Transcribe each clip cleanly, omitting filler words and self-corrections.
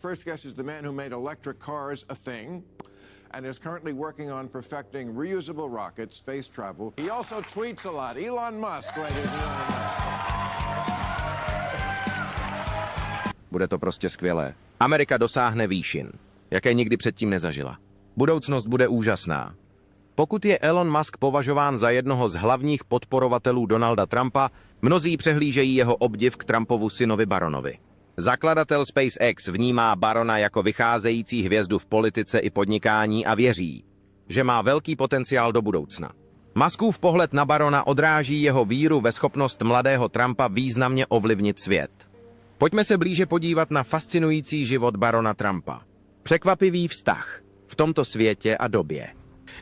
first guest is the man who made electric cars a thing and is currently working on perfecting reusable rockets, space travel. He also tweets a lot. Elon Musk, ladies and gentlemen. Bude to prostě skvělé. Amerika dosáhne výšin, jaké nikdy předtím nezažila. Budoucnost bude úžasná. Pokud je Elon Musk považován za jednoho z hlavních podporovatelů Donalda Trumpa, mnozí přehlížejí jeho obdiv k Trumpovu synovi Barronovi. Zakladatel SpaceX vnímá Barrona jako vycházející hvězdu v politice i podnikání a věří, že má velký potenciál do budoucna. Muskův pohled na Barrona odráží jeho víru ve schopnost mladého Trumpa významně ovlivnit svět. Pojďme se blíže podívat na fascinující život Barrona Trumpa. Překvapivý vztah v tomto světě a době,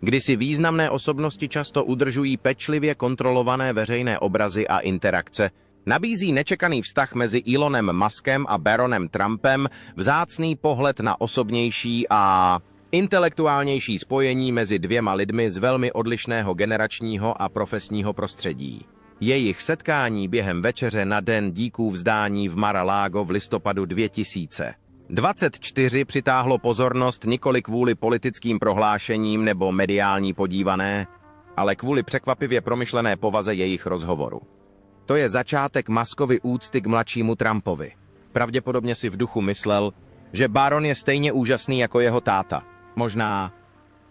kdy si významné osobnosti často udržují pečlivě kontrolované veřejné obrazy a interakce, nabízí nečekaný vztah mezi Elonem Muskem a Barronem Trumpem vzácný pohled na osobnější a intelektuálnější spojení mezi dvěma lidmi z velmi odlišného generačního a profesního prostředí. Jejich setkání během večeře na Den díků vzdání v Mar-a-Lago v listopadu 2024 přitáhlo pozornost nikoli kvůli politickým prohlášením nebo mediální podívané, ale kvůli překvapivě promyšlené povaze jejich rozhovoru. To je začátek Muskovy úcty k mladšímu Trumpovi. Pravděpodobně si v duchu myslel, že Barron je stejně úžasný jako jeho táta. Možná.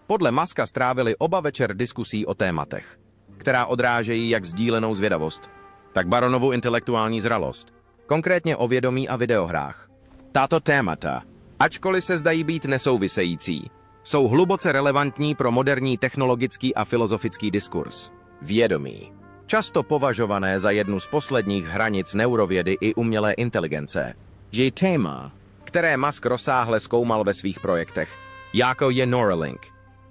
Podle Muska strávili oba večer diskusí o tématech, která odrážejí jak sdílenou zvědavost, tak Barronovu intelektuální zralost, konkrétně o vědomí a videohrách. Tato témata, ačkoliv se zdají být nesouvisející, jsou hluboce relevantní pro moderní technologický a filozofický diskurs. Vědomí, často považované za jednu z posledních hranic neurovědy i umělé inteligence, je téma, které Musk rozsáhle zkoumal ve svých projektech, jako je Neuralink.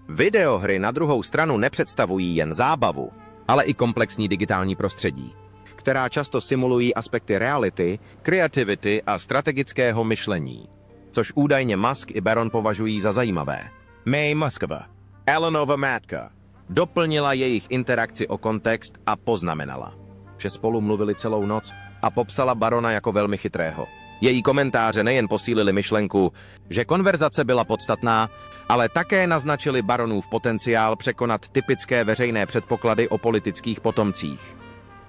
Videohry na druhou stranu nepředstavují jen zábavu, ale i komplexní digitální prostředí, která často simulují aspekty reality, kreativity a strategického myšlení, což údajně Musk i Barron považují za zajímavé. May Muskova, Elonova matka, doplnila jejich interakci o kontext a poznamenala, že spolu mluvili celou noc a popsala Barrona jako velmi chytrého. Její komentáře nejen posílili myšlenku, že konverzace byla podstatná, ale také naznačili Barronův potenciál překonat typické veřejné předpoklady o politických potomcích.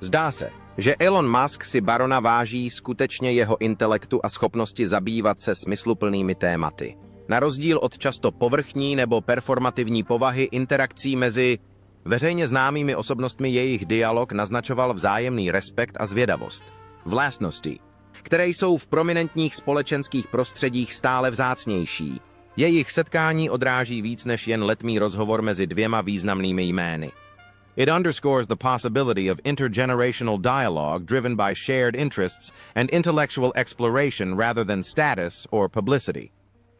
Zdá se, že Elon Musk si Barrona váží skutečně jeho intelektu a schopnosti zabývat se smysluplnými tématy. Na rozdíl od často povrchní nebo performativní povahy interakcí mezi veřejně známými osobnostmi jejich dialog naznačoval vzájemný respekt a zvědavost. Vlastnosti, které jsou v prominentních společenských prostředích stále vzácnější. Jejich setkání odráží víc než jen letmý rozhovor mezi dvěma významnými jmény. It underscores the possibility of intergenerational dialogue driven by shared interests and intellectual exploration rather than status or publicity.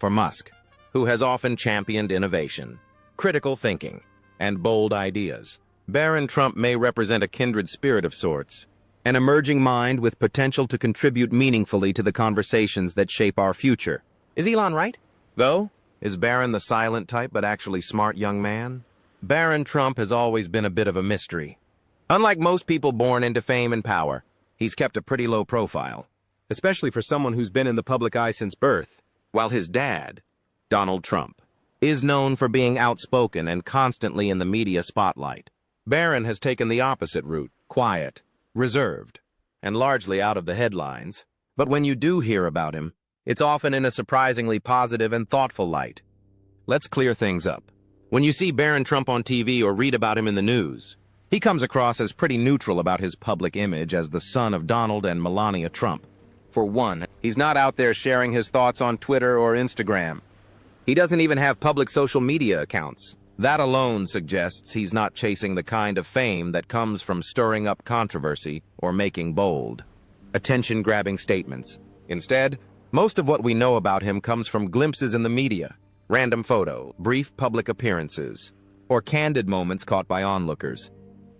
For Musk, who has often championed innovation, critical thinking, and bold ideas, Barron Trump may represent a kindred spirit of sorts, an emerging mind with potential to contribute meaningfully to the conversations that shape our future. Is Elon right? Though, is Barron the silent type but actually smart young man? Barron Trump has always been a bit of a mystery. Unlike most people born into fame and power, he's kept a pretty low profile, especially for someone who's been in the public eye since birth, while his dad, Donald Trump, is known for being outspoken and constantly in the media spotlight. Barron has taken the opposite route, quiet, reserved, and largely out of the headlines. But when you do hear about him, it's often in a surprisingly positive and thoughtful light. Let's clear things up. When you see Barron Trump on TV or read about him in the news, he comes across as pretty neutral about his public image as the son of Donald and Melania Trump. For one, he's not out there sharing his thoughts on Twitter or Instagram. He doesn't even have public social media accounts. That alone suggests he's not chasing the kind of fame that comes from stirring up controversy or making bold, attention-grabbing statements. Instead, most of what we know about him comes from glimpses in the media, random photo, brief public appearances, or candid moments caught by onlookers.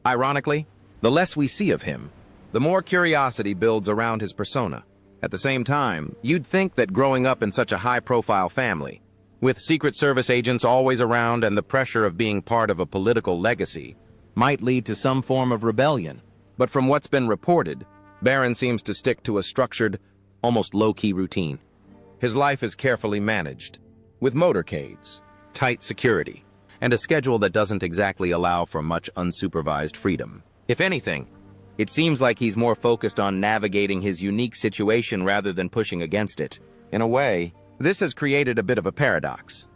Ironically, the less we see of him, the more curiosity builds around his persona. At the same time, you'd think that growing up in such a high-profile family, with Secret Service agents always around and the pressure of being part of a political legacy, might lead to some form of rebellion. But from what's been reported, Barron seems to stick to a structured, almost low-key routine. His life is carefully managed, with motorcades, tight security, and a schedule that doesn't exactly allow for much unsupervised freedom. If anything, it seems like he's more focused on navigating his unique situation rather than pushing against it. In a way, this has created a bit of a paradox.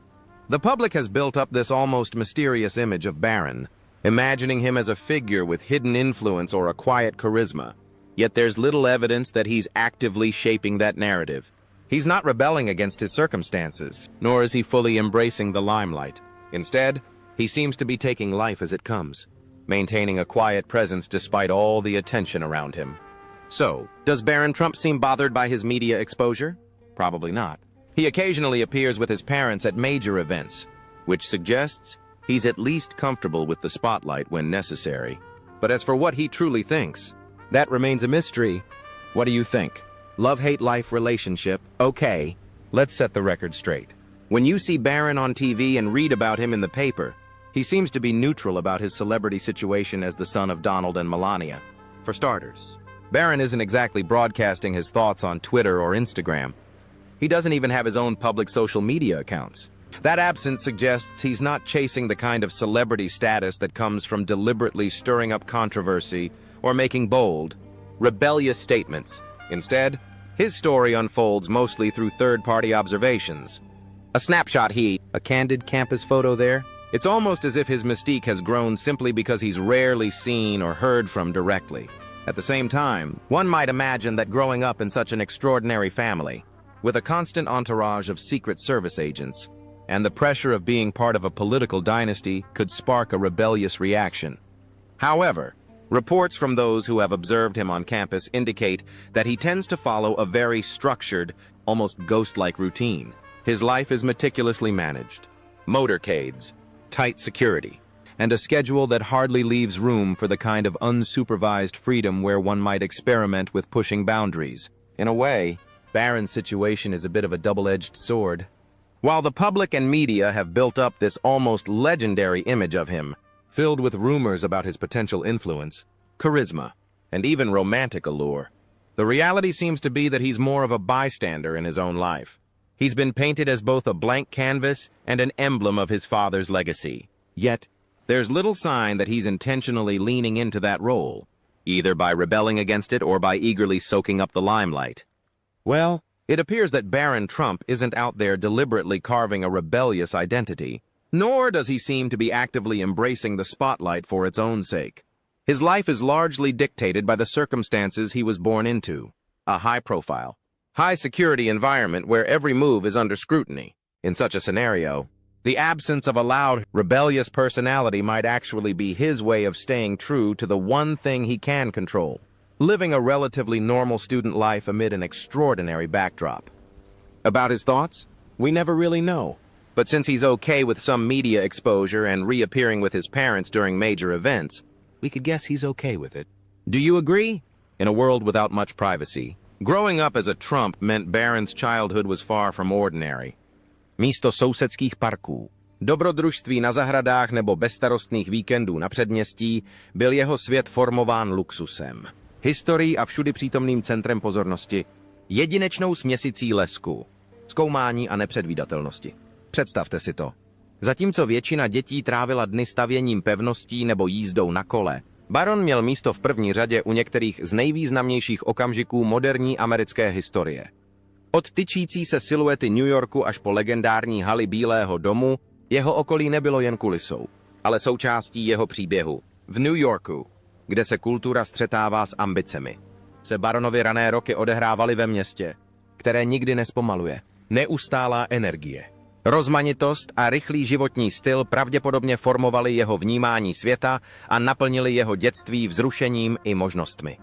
The public has built up this almost mysterious image of Barron, imagining him as a figure with hidden influence or a quiet charisma. Yet there's little evidence that he's actively shaping that narrative. He's not rebelling against his circumstances, nor is he fully embracing the limelight. Instead, he seems to be taking life as it comes, maintaining a quiet presence despite all the attention around him. So, does Barron Trump seem bothered by his media exposure? Probably not. He occasionally appears with his parents at major events, which suggests he's at least comfortable with the spotlight when necessary. But as for what he truly thinks, that remains a mystery. What do you think? Love-hate life relationship? Okay, let's set the record straight. When you see Barron on TV and read about him in the paper, he seems to be neutral about his celebrity situation as the son of Donald and Melania. For starters, Barron isn't exactly broadcasting his thoughts on Twitter or Instagram. He doesn't even have his own public social media accounts. That absence suggests he's not chasing the kind of celebrity status that comes from deliberately stirring up controversy or making bold, rebellious statements. Instead, his story unfolds mostly through third-party observations. A snapshot a candid campus photo there. It's almost as if his mystique has grown simply because he's rarely seen or heard from directly. At the same time, one might imagine that growing up in such an extraordinary family, with a constant entourage of Secret Service agents, and the pressure of being part of a political dynasty could spark a rebellious reaction. However, reports from those who have observed him on campus indicate that he tends to follow a very structured, almost ghost-like routine. His life is meticulously managed. Motorcades, tight security, and a schedule that hardly leaves room for the kind of unsupervised freedom where one might experiment with pushing boundaries. In a way, Barron's situation is a bit of a double-edged sword. While the public and media have built up this almost legendary image of him, filled with rumors about his potential influence, charisma, and even romantic allure, the reality seems to be that he's more of a bystander in his own life. He's been painted as both a blank canvas and an emblem of his father's legacy. Yet, there's little sign that he's intentionally leaning into that role, either by rebelling against it or by eagerly soaking up the limelight. Well, it appears that Barron Trump isn't out there deliberately carving a rebellious identity, nor does he seem to be actively embracing the spotlight for its own sake. His life is largely dictated by the circumstances he was born into, a high-profile, high-security environment where every move is under scrutiny. In such a scenario, the absence of a loud, rebellious personality might actually be his way of staying true to the one thing he can control, living a relatively normal student life amid an extraordinary backdrop. About his thoughts? We never really know. But since he's okay with some media exposure and reappearing with his parents during major events, we could guess he's okay with it. Do you agree? In a world without much privacy, growing up as a Trump meant Barron's childhood was far from ordinary. Místo sousedských parků, dobrodružství na zahradách nebo bezstarostných víkendů na předměstí byl jeho svět formován luxusem, historií a všudy přítomným centrem pozornosti, jedinečnou směsicí lesku, zkoumání a nepředvídatelnosti. Představte si to. Zatímco většina dětí trávila dny stavěním pevností nebo jízdou na kole, Barron měl místo v první řadě u některých z nejvýznamnějších okamžiků moderní americké historie. Od tyčící se siluety New Yorku až po legendární haly Bílého domu, jeho okolí nebylo jen kulisou, ale součástí jeho příběhu. V New Yorku, kde se kultura střetává s ambicemi, se Barronovy rané roky odehrávaly ve městě, které nikdy nespomaluje. Neustálá energie, rozmanitost a rychlý životní styl pravděpodobně formovali jeho vnímání světa a naplnili jeho dětství vzrušením i možnostmi.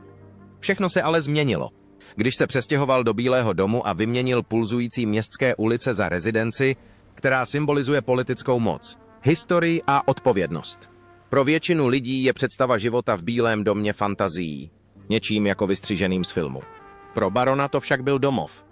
Všechno se ale změnilo, když se přestěhoval do Bílého domu a vyměnil pulzující městské ulice za rezidenci, která symbolizuje politickou moc, historii a odpovědnost. Pro většinu lidí je představa života v Bílém domě fantazií, něčím jako vystřiženým z filmu. Pro Barrona to však byl domov.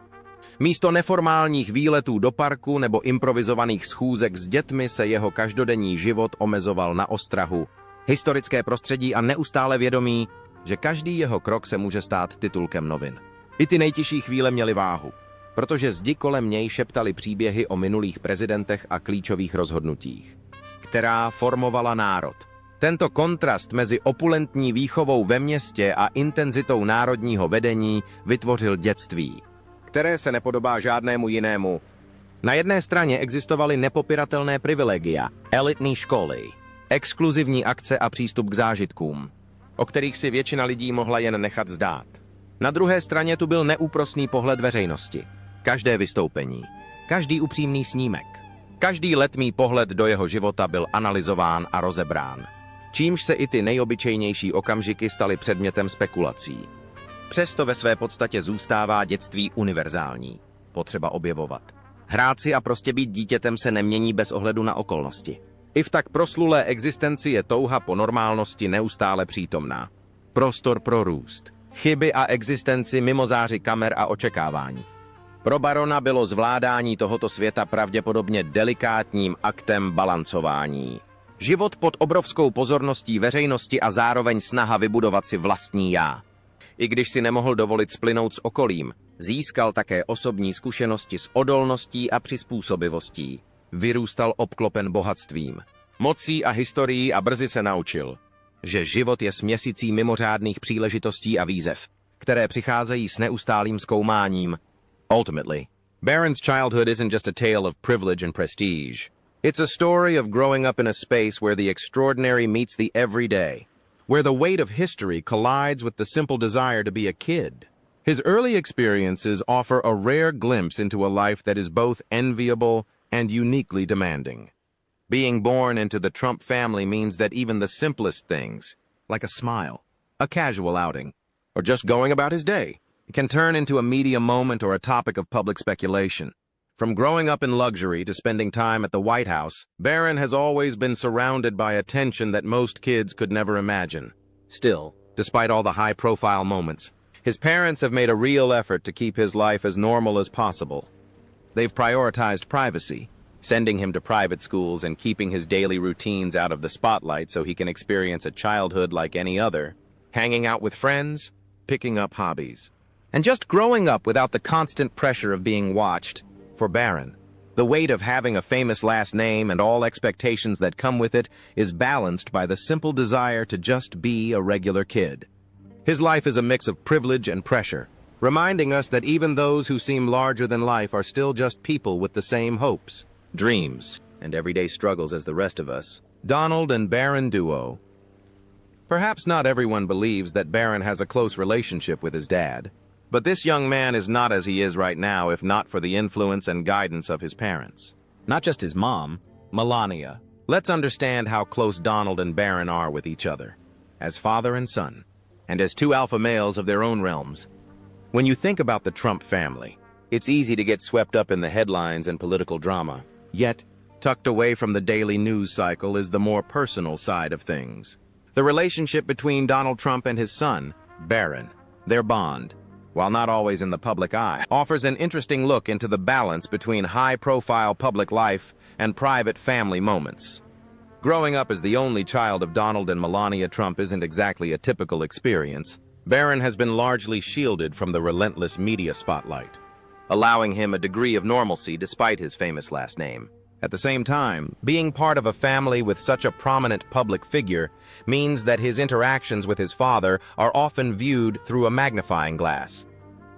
Místo neformálních výletů do parku nebo improvizovaných schůzek s dětmi se jeho každodenní život omezoval na ostrahu, historické prostředí a neustále vědomí, že každý jeho krok se může stát titulkem novin. I ty nejtěžší chvíle měly váhu. protože zdi kolem něj šeptaly příběhy o minulých prezidentech a klíčových rozhodnutích, která formovala národ. Tento kontrast mezi opulentní výchovou ve městě a intenzitou národního vedení vytvořil dětství, které se nepodobá žádnému jinému. Na jedné straně existovaly nepopiratelné privilegia, elitní školy, exkluzivní akce a přístup k zážitkům, o kterých si většina lidí mohla jen nechat zdát. Na druhé straně tu byl neúprosný pohled veřejnosti. Každé vystoupení, každý upřímný snímek, každý letmý pohled do jeho života byl analyzován a rozebrán, čímž se i ty nejobyčejnější okamžiky staly předmětem spekulací. Přesto ve své podstatě zůstává dětství univerzální. Potřeba objevovat. Hrát si a prostě být dítětem se nemění bez ohledu na okolnosti. I v tak proslulé existenci je touha po normálnosti neustále přítomná. Prostor pro růst. Chyby a existenci mimo záři kamer a očekávání. Pro Barrona bylo zvládání tohoto světa pravděpodobně delikátním aktem balancování. Život pod obrovskou pozorností veřejnosti a zároveň snaha vybudovat si vlastní já. I když si nemohl dovolit splynout s okolím, získal také osobní zkušenosti s odolností a přizpůsobivostí. Vyrůstal obklopen bohatstvím, mocí a historií a brzy se naučil, že život je směsicí mimořádných příležitostí a výzev, které přicházejí s neustálým zkoumáním. Ultimately, Barron's childhood isn't just a tale of privilege and prestige. It's a story of growing up in a space where the extraordinary meets the everyday, where the weight of history collides with the simple desire to be a kid. His early experiences offer a rare glimpse into a life that is both enviable and uniquely demanding. Being born into the Trump family means that even the simplest things, like a smile, a casual outing, or just going about his day, can turn into a media moment or a topic of public speculation. From growing up in luxury to spending time at the White House, Barron has always been surrounded by attention that most kids could never imagine. Still, despite all the high-profile moments, his parents have made a real effort to keep his life as normal as possible. They've prioritized privacy, sending him to private schools and keeping his daily routines out of the spotlight so he can experience a childhood like any other, hanging out with friends, picking up hobbies, and just growing up without the constant pressure of being watched. For Barron, the weight of having a famous last name and all expectations that come with it is balanced by the simple desire to just be a regular kid. His life is a mix of privilege and pressure, reminding us that even those who seem larger than life are still just people with the same hopes, dreams, and everyday struggles as the rest of us. Donald and Barron duo. Perhaps not everyone believes that Barron has a close relationship with his dad, but this young man is not as he is right now if not for the influence and guidance of his parents. Not just his mom, Melania. Let's understand how close Donald and Barron are with each other, as father and son, and as two alpha males of their own realms. When you think about the Trump family, it's easy to get swept up in the headlines and political drama. Yet, tucked away from the daily news cycle is the more personal side of things. The relationship between Donald Trump and his son, Barron, their bond, while not always in the public eye, offers an interesting look into the balance between high-profile public life and private family moments. Growing up as the only child of Donald and Melania Trump isn't exactly a typical experience. Barron has been largely shielded from the relentless media spotlight, allowing him a degree of normalcy despite his famous last name. At the same time, being part of a family with such a prominent public figure means that his interactions with his father are often viewed through a magnifying glass.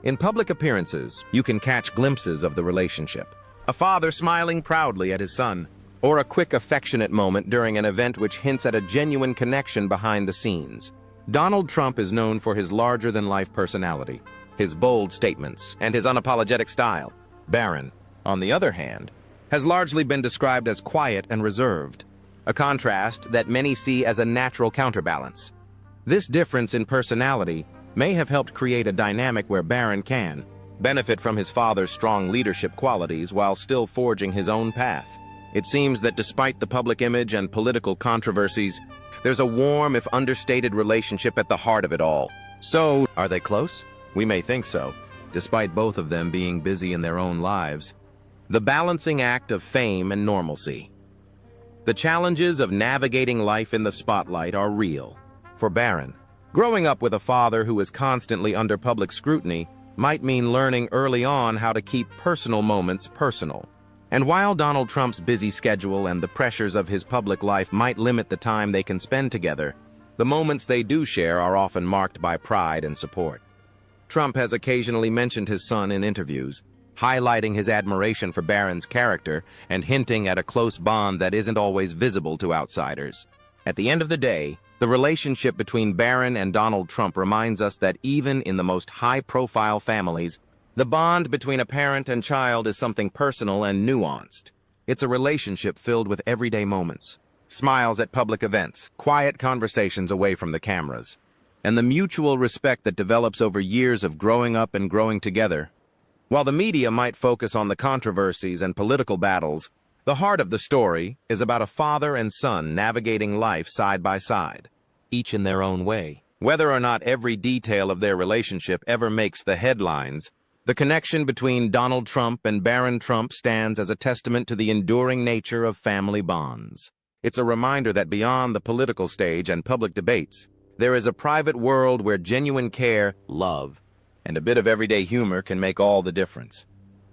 In public appearances, you can catch glimpses of the relationship. A father smiling proudly at his son, or a quick affectionate moment during an event which hints at a genuine connection behind the scenes. Donald Trump is known for his larger-than-life personality, his bold statements, and his unapologetic style. Barron, on the other hand, has largely been described as quiet and reserved, a contrast that many see as a natural counterbalance. This difference in personality may have helped create a dynamic where Barron can benefit from his father's strong leadership qualities while still forging his own path. It seems that despite the public image and political controversies, there's a warm, if understated, relationship at the heart of it all. So, are they close? We may think so, despite both of them being busy in their own lives. The balancing act of fame and normalcy. The challenges of navigating life in the spotlight are real. For Barron, growing up with a father who is constantly under public scrutiny might mean learning early on how to keep personal moments personal. And while Donald Trump's busy schedule and the pressures of his public life might limit the time they can spend together, the moments they do share are often marked by pride and support. Trump has occasionally mentioned his son in interviews, highlighting his admiration for Barron's character and hinting at a close bond that isn't always visible to outsiders. At the end of the day, the relationship between Barron and Donald Trump reminds us that even in the most high-profile families, the bond between a parent and child is something personal and nuanced. It's a relationship filled with everyday moments, smiles at public events, quiet conversations away from the cameras, and the mutual respect that develops over years of growing up and growing together. While the media might focus on the controversies and political battles, the heart of the story is about a father and son navigating life side by side, each in their own way. Whether or not every detail of their relationship ever makes the headlines, the connection between Donald Trump and Barron Trump stands as a testament to the enduring nature of family bonds. It's a reminder that beyond the political stage and public debates, there is a private world where genuine care, love, and a bit of everyday humor can make all the difference.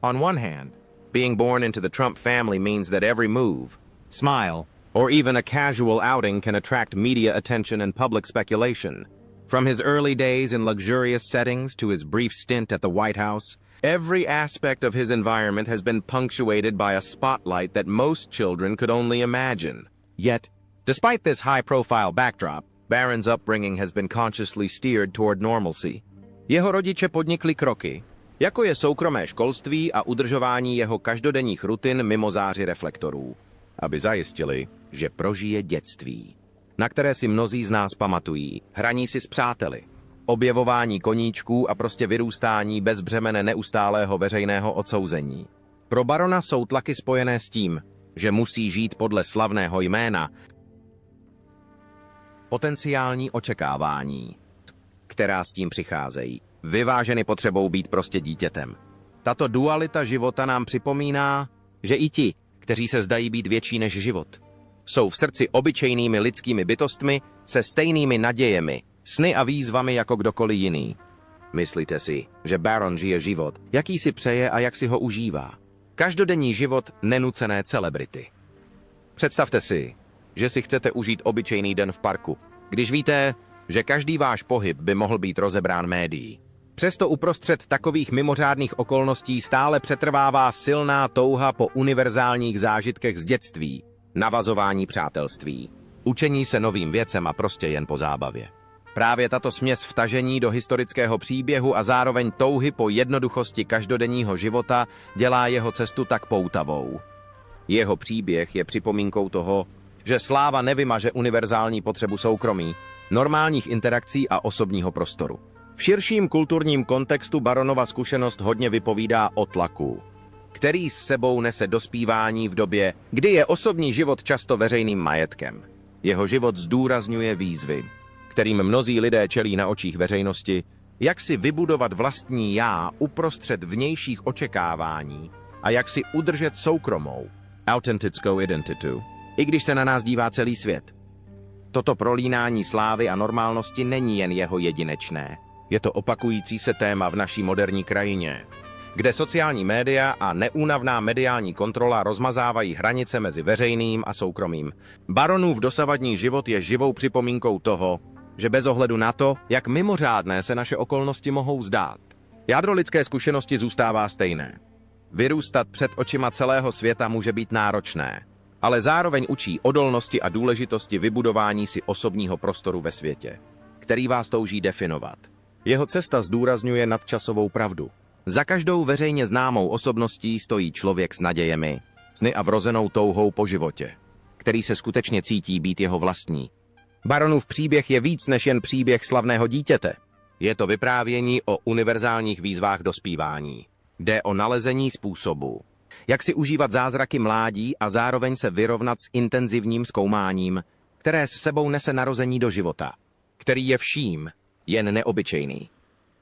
On one hand, being born into the Trump family means that every move, smile, or even a casual outing can attract media attention and public speculation. From his early days in luxurious settings to his brief stint at the White House, every aspect of his environment has been punctuated by a spotlight that most children could only imagine. Yet, despite this high-profile backdrop, Barron's upbringing has been consciously steered toward normalcy. Jeho rodiče podnikli kroky, jako je soukromé školství a udržování jeho každodenních rutin mimo záři reflektorů, aby zajistili, že prožije dětství, na které si mnozí z nás pamatují, hraní si s přáteli, objevování koníčků a prostě vyrůstání bez břemene neustálého veřejného odsouzení. Pro Barrona jsou tlaky spojené s tím, že musí žít podle slavného jména, potenciální očekávání, která s tím přicházejí, vyváženy potřebou být prostě dítětem. Tato dualita života nám připomíná, že i ti, kteří se zdají být větší než život, jsou v srdci obyčejnými lidskými bytostmi se stejnými nadějemi, sny a výzvami jako kdokoliv jiný. Myslíte si, že Barron žije život, jaký si přeje a jak si ho užívá? Každodenní život nenucené celebrity. Představte si, že si chcete užít obyčejný den v parku, když víte, že každý váš pohyb by mohl být rozebrán médií. Přesto uprostřed takových mimořádných okolností stále přetrvává silná touha po univerzálních zážitkech z dětství, navazování přátelství, učení se novým věcem a prostě jen po zábavě. Právě tato směs vtažení do historického příběhu a zároveň touhy po jednoduchosti každodenního života dělá jeho cestu tak poutavou. Jeho příběh je připomínkou toho, že sláva nevymaže univerzální potřebu soukromí, normálních interakcí a osobního prostoru. V širším kulturním kontextu Barronova zkušenost hodně vypovídá o tlaku, který s sebou nese dospívání v době, kdy je osobní život často veřejným majetkem. Jeho život zdůrazňuje výzvy, kterým mnozí lidé čelí na očích veřejnosti, jak si vybudovat vlastní já uprostřed vnějších očekávání a jak si udržet soukromou, autentickou identitu, i když se na nás dívá celý svět. Toto prolínání slávy a normálnosti není jen jeho jedinečné. Je to opakující se téma v naší moderní krajině, kde sociální média a neúnavná mediální kontrola rozmazávají hranice mezi veřejným a soukromým. Barronův dosavadní život je živou připomínkou toho, že bez ohledu na to, jak mimořádné se naše okolnosti mohou zdát, jádro lidské zkušenosti zůstává stejné. Vyrůstat před očima celého světa může být náročné, ale zároveň učí odolnosti a důležitosti vybudování si osobního prostoru ve světě, který vás touží definovat. Jeho cesta zdůrazňuje nadčasovou pravdu. Za každou veřejně známou osobností stojí člověk s nadějemi, sny a vrozenou touhou po životě, který se skutečně cítí být jeho vlastní. Barronův příběh je víc než jen příběh slavného dítěte. Je to vyprávění o univerzálních výzvách dospívání. Jde o nalezení způsobu, jak si užívat zázraky mládí a zároveň se vyrovnat s intenzivním zkoumáním, které s sebou nese narození do života, který je vším, jen neobyčejný.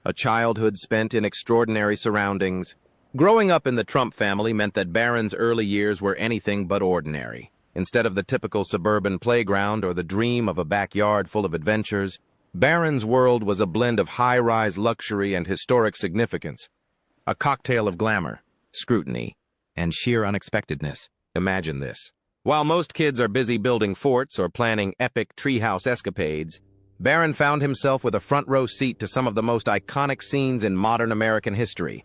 A childhood spent in extraordinary surroundings. Growing up in the Trump family meant that Barron's early years were anything but ordinary. Instead of the typical suburban playground or the dream of a backyard full of adventures, Barron's world was a blend of high-rise luxury and historic significance, a cocktail of glamour, scrutiny, and sheer unexpectedness. Imagine this. While most kids are busy building forts or planning epic treehouse escapades, Barron found himself with a front-row seat to some of the most iconic scenes in modern American history.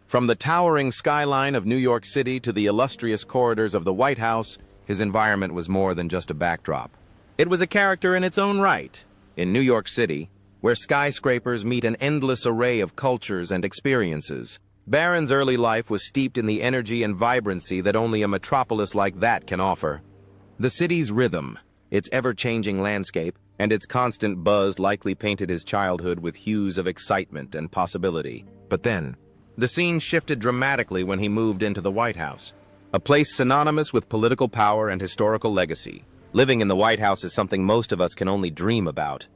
From the towering skyline of New York City to the illustrious corridors of the White House, his environment was more than just a backdrop. It was a character in its own right. In New York City, where skyscrapers meet an endless array of cultures and experiences, Barron's early life was steeped in the energy and vibrancy that only a metropolis like that can offer. The city's rhythm, its ever-changing landscape, and its constant buzz likely painted his childhood with hues of excitement and possibility. But then, the scene shifted dramatically when he moved into the White House, a place synonymous with political power and historical legacy. Living in the White House is something most of us can only dream about.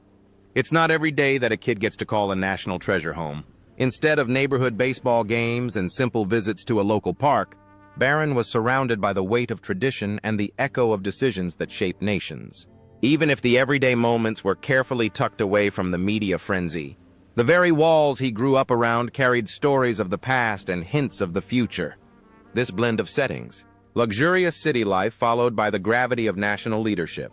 It's not every day that a kid gets to call a national treasure home. Instead of neighborhood baseball games and simple visits to a local park, Barron was surrounded by the weight of tradition and the echo of decisions that shape nations. Even if the everyday moments were carefully tucked away from the media frenzy, the very walls he grew up around carried stories of the past and hints of the future. This blend of settings, luxurious city life followed by the gravity of national leadership,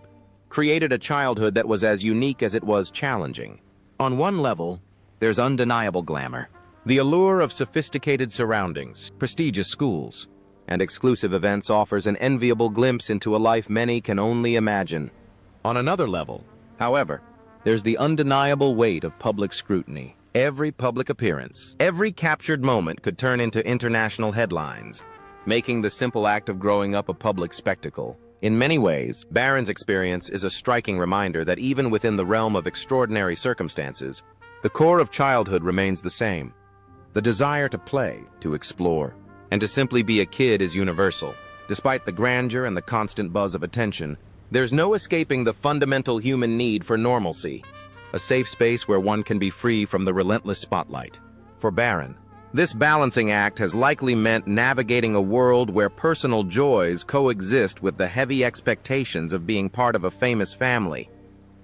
created a childhood that was as unique as it was challenging. On one level, there's undeniable glamour, the allure of sophisticated surroundings, prestigious schools, and exclusive events offers an enviable glimpse into a life many can only imagine. On another level, however, there's the undeniable weight of public scrutiny. Every public appearance, every captured moment could turn into international headlines, making the simple act of growing up a public spectacle. In many ways, Barron's experience is a striking reminder that even within the realm of extraordinary circumstances, the core of childhood remains the same. The desire to play, to explore, and to simply be a kid is universal. Despite the grandeur and the constant buzz of attention, there's no escaping the fundamental human need for normalcy, a safe space where one can be free from the relentless spotlight. For Barron, this balancing act has likely meant navigating a world where personal joys coexist with the heavy expectations of being part of a famous family.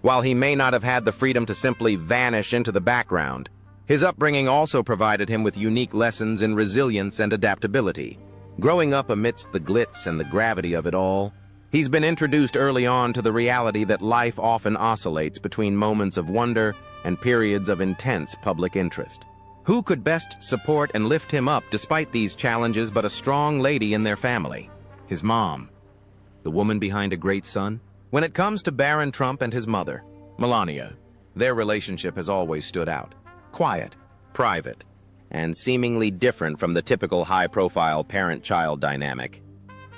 While he may not have had the freedom to simply vanish into the background, his upbringing also provided him with unique lessons in resilience and adaptability. Growing up amidst the glitz and the gravity of it all, he's been introduced early on to the reality that life often oscillates between moments of wonder and periods of intense public interest. Who could best support and lift him up despite these challenges but a strong lady in their family? His mom, the woman behind a great son? When it comes to Barron Trump and his mother, Melania, their relationship has always stood out. Quiet, private, and seemingly different from the typical high-profile parent-child dynamic.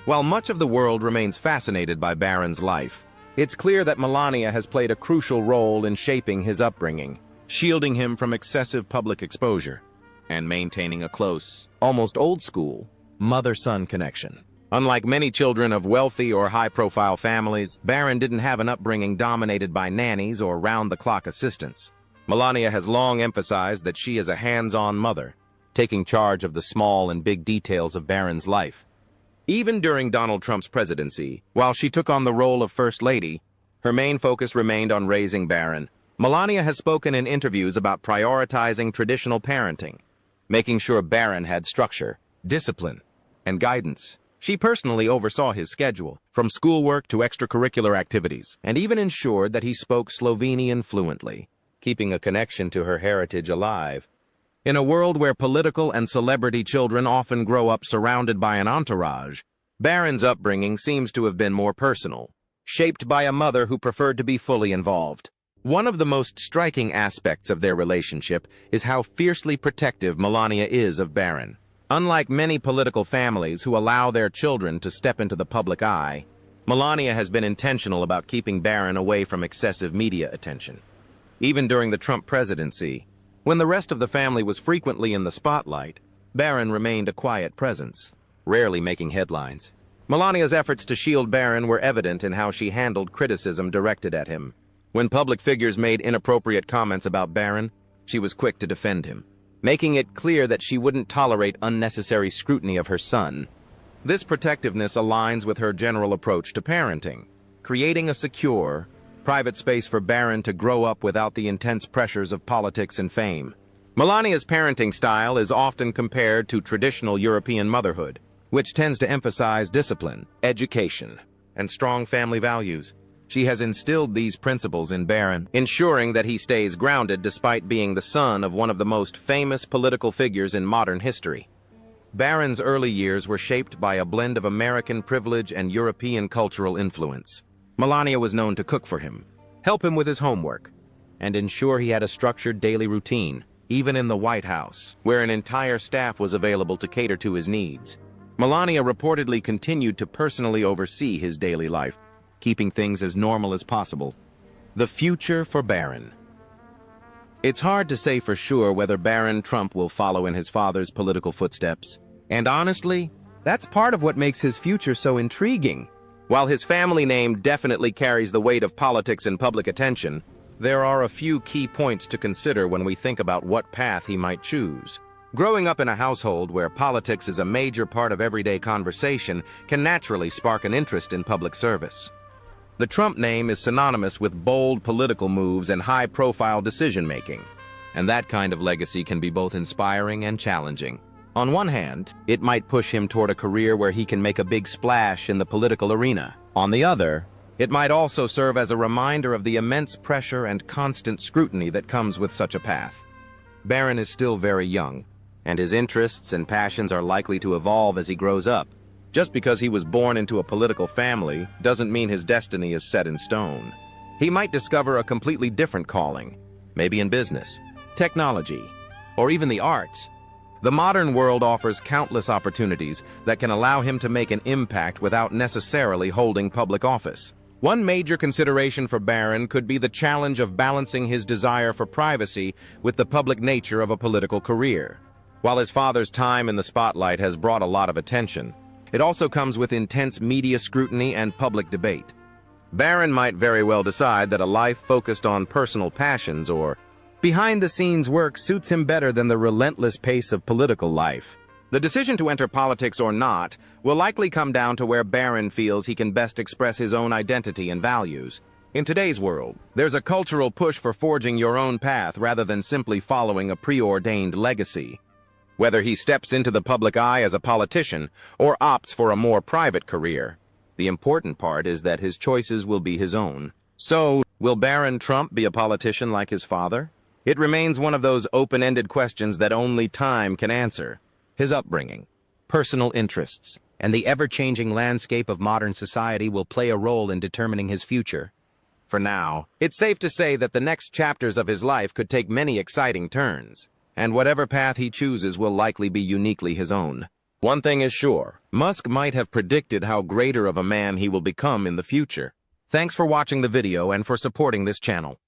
While much of the world remains fascinated by Barron's life, it's clear that Melania has played a crucial role in shaping his upbringing, shielding him from excessive public exposure, and maintaining a close, almost old-school, mother-son connection. Unlike many children of wealthy or high-profile families, Barron didn't have an upbringing dominated by nannies or round-the-clock assistants. Melania has long emphasized that she is a hands-on mother, taking charge of the small and big details of Barron's life. Even during Donald Trump's presidency, while she took on the role of First Lady, her main focus remained on raising Barron. Melania has spoken in interviews about prioritizing traditional parenting, making sure Barron had structure, discipline, and guidance. She personally oversaw his schedule, from schoolwork to extracurricular activities, and even ensured that he spoke Slovenian fluently, keeping a connection to her heritage alive. In a world where political and celebrity children often grow up surrounded by an entourage, Barron's upbringing seems to have been more personal, shaped by a mother who preferred to be fully involved. One of the most striking aspects of their relationship is how fiercely protective Melania is of Barron. Unlike many political families who allow their children to step into the public eye, Melania has been intentional about keeping Barron away from excessive media attention. Even during the Trump presidency, when the rest of the family was frequently in the spotlight, Barron remained a quiet presence, rarely making headlines. Melania's efforts to shield Barron were evident in how she handled criticism directed at him. When public figures made inappropriate comments about Barron, she was quick to defend him, making it clear that she wouldn't tolerate unnecessary scrutiny of her son. This protectiveness aligns with her general approach to parenting, creating a secure, private space for Barron to grow up without the intense pressures of politics and fame. Melania's parenting style is often compared to traditional European motherhood, which tends to emphasize discipline, education, and strong family values. She has instilled these principles in Barron, ensuring that he stays grounded despite being the son of one of the most famous political figures in modern history. Barron's early years were shaped by a blend of American privilege and European cultural influence. Melania was known to cook for him, help him with his homework, and ensure he had a structured daily routine, even in the White House, where an entire staff was available to cater to his needs. Melania reportedly continued to personally oversee his daily life, keeping things as normal as possible. The future for Barron. It's hard to say for sure whether Barron Trump will follow in his father's political footsteps. And honestly, that's part of what makes his future so intriguing. While his family name definitely carries the weight of politics and public attention, there are a few key points to consider when we think about what path he might choose. Growing up in a household where politics is a major part of everyday conversation can naturally spark an interest in public service. The Trump name is synonymous with bold political moves and high-profile decision-making, and that kind of legacy can be both inspiring and challenging. On one hand, it might push him toward a career where he can make a big splash in the political arena. On the other, it might also serve as a reminder of the immense pressure and constant scrutiny that comes with such a path. Barron is still very young, and his interests and passions are likely to evolve as he grows up. Just because he was born into a political family doesn't mean his destiny is set in stone. He might discover a completely different calling, maybe in business, technology, or even the arts. The modern world offers countless opportunities that can allow him to make an impact without necessarily holding public office. One major consideration for Barron could be the challenge of balancing his desire for privacy with the public nature of a political career. While his father's time in the spotlight has brought a lot of attention, it also comes with intense media scrutiny and public debate. Barron might very well decide that a life focused on personal passions or behind-the-scenes work suits him better than the relentless pace of political life. The decision to enter politics or not will likely come down to where Barron feels he can best express his own identity and values. In today's world, there's a cultural push for forging your own path rather than simply following a preordained legacy. Whether he steps into the public eye as a politician or opts for a more private career, the important part is that his choices will be his own. So, will Barron Trump be a politician like his father? It remains one of those open-ended questions that only time can answer. His upbringing, personal interests, and the ever-changing landscape of modern society will play a role in determining his future. For now, it's safe to say that the next chapters of his life could take many exciting turns, and whatever path he chooses will likely be uniquely his own. One thing is sure, Musk might have predicted how greater of a man he will become in the future. Thanks for watching the video and for supporting this channel.